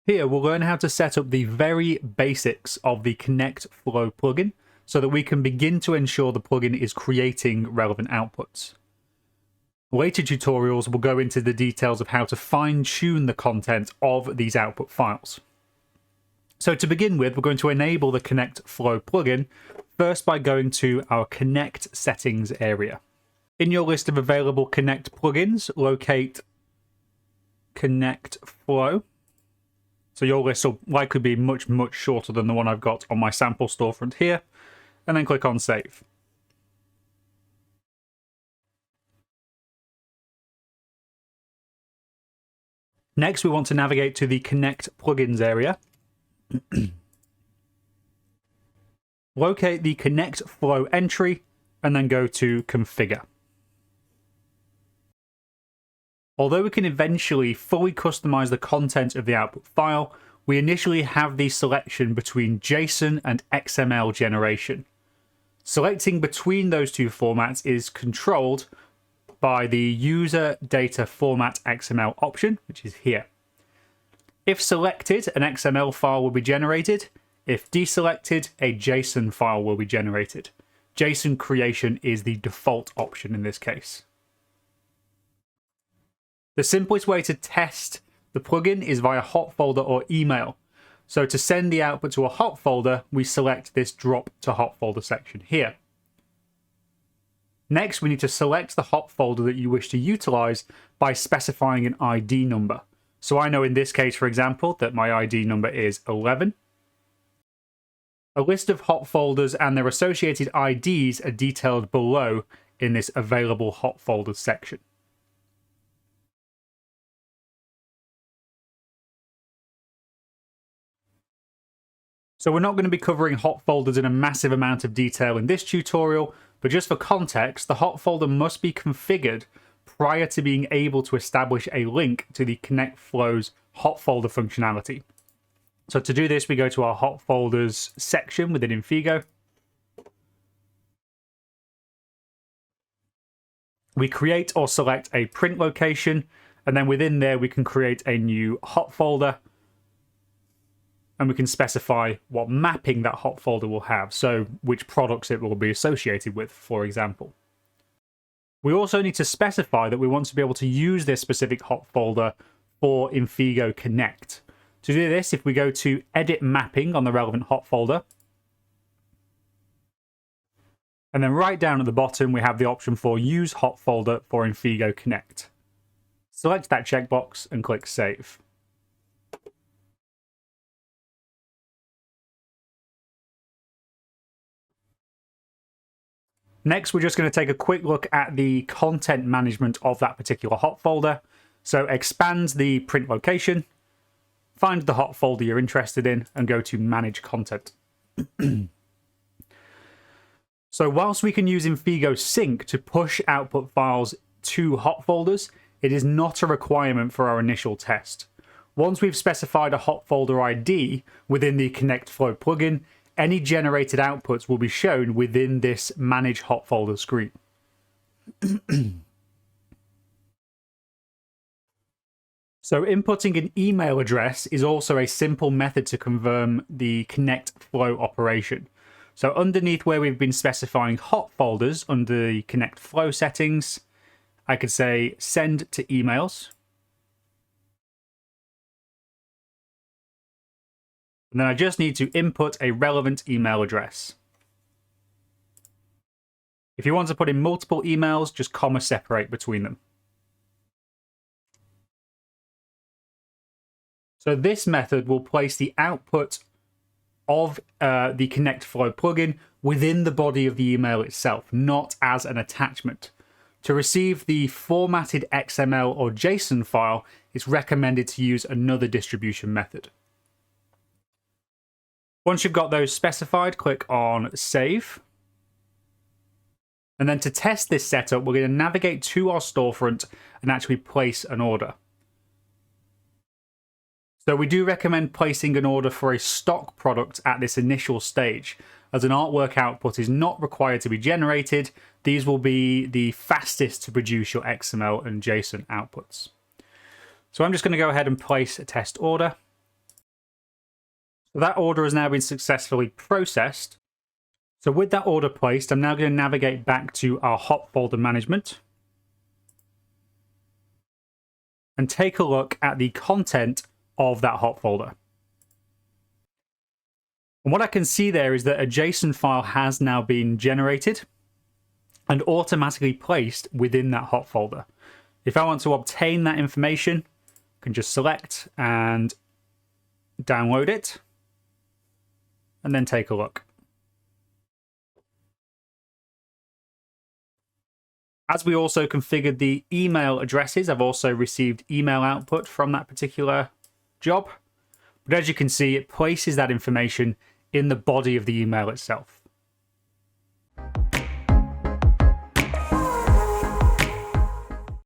Here we'll learn how to set up the very basics of the Connect Flow plugin so that we can begin to ensure the plugin is creating relevant outputs. Later tutorials will go into the details of how to fine-tune the content of these output files. So to begin with, we're going to enable the Connect Flow plugin first by going to our Connect settings area. In your list of available Connect plugins, locate Connect Flow. So your list will likely be much shorter than the one I've got on my sample storefront here, and then click on Save. Next, we want to navigate to the Connect Plugins area. Locate the Connect Flow entry, and then go to Configure. Although we can eventually fully customize the content of the output file, we initially have the selection between JSON and XML generation. Selecting between those two formats is controlled by the User Data Format XML option, which is here. If selected, an XML file will be generated. If deselected, a JSON file will be generated. JSON creation is the default option in this case. The simplest way to test the plugin is via hot folder or email. So to send the output to a hot folder, we select this drop to hot folder section here. Next, we need to select the hot folder that you wish to utilize by specifying an ID number. So I know in this case, for example, that my ID number is 11. A list of hot folders and their associated IDs are detailed below in this available hot folders section. So we're not going to be covering hot folders in a massive amount of detail in this tutorial, but just for context, the hot folder must be configured prior to being able to establish a link to the Connect Flow's hot folder functionality. So to do this, we go to our hot folders section within Infigo. We create or select a print location, and then within there we can create a new hot folder. And we can specify what mapping that hot folder will have, so which products it will be associated with, for example. We also need to specify that we want to be able to use this specific hot folder for Infigo Connect. To do this, if we go to Edit Mapping on the relevant hot folder, and then right down at the bottom we have the option for Use Hot Folder for Infigo Connect. Select that checkbox and click Save. Next, we're just going to take a quick look at the content management of that particular hot folder. So expand the print location, find the hot folder you're interested in, and go to Manage Content. So whilst we can use Infigo Sync to push output files to hot folders, it is not a requirement for our initial test. Once we've specified a hot folder ID within the Connect Flow plugin, any generated outputs will be shown within this Manage Hot Folder screen. So inputting an email address is also a simple method to confirm the Connect Flow operation. So underneath where we've been specifying hot folders under the Connect Flow settings, I could say send to emails. And then I just need to input a relevant email address. If you want to put in multiple emails, just comma separate between them. So this method will place the output of the Connect Flow plugin within the body of the email itself, not as an attachment. To receive the formatted XML or JSON file, it's recommended to use another distribution method. Once you've got those specified, click on Save. And then to test this setup, we're going to navigate to our storefront and actually place an order. So we do recommend placing an order for a stock product at this initial stage. As an artwork output is not required to be generated, these will be the fastest to produce your XML and JSON outputs. So I'm just going to go ahead and place a test order. So that order has now been successfully processed. So with that order placed, I'm now going to navigate back to our hot folder management and take a look at the content of that hot folder. And what I can see there is that a JSON file has now been generated and automatically placed within that hot folder. If I want to obtain that information, I can just select and download it and then take a look. As we also configured the email addresses, I've also received email output from that particular job. But as you can see, it places that information in the body of the email itself.